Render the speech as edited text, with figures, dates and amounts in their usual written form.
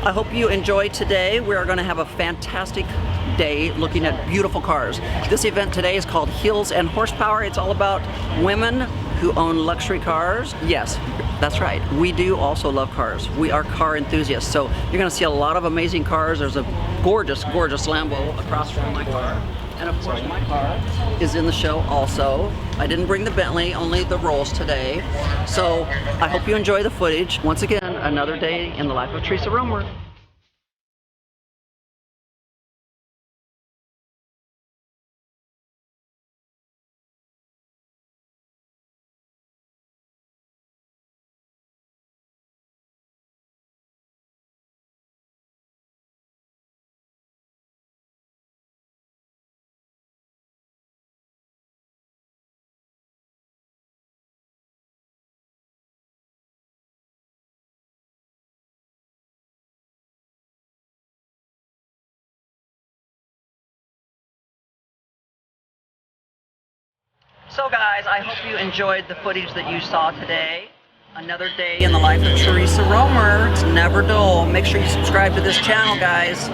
I hope you enjoyed today. We are going to have a fantastic day looking at beautiful cars. This event today is called Heels and Horsepower. It's all about women who own luxury cars. Yes, that's right. We do also love cars. We are car enthusiasts. So you're going to see a lot of amazing cars. There's a gorgeous, gorgeous Lambo across from my car. And of course my car is in the show also. I didn't bring the Bentley, only the Rolls today. So I hope you enjoy the footage. Once again, another day in the life of Teresa Romer. So guys, I hope you enjoyed the footage that you saw today. Another day in the life of Teresa Romer. It's never dull. Make sure you subscribe to this channel, guys.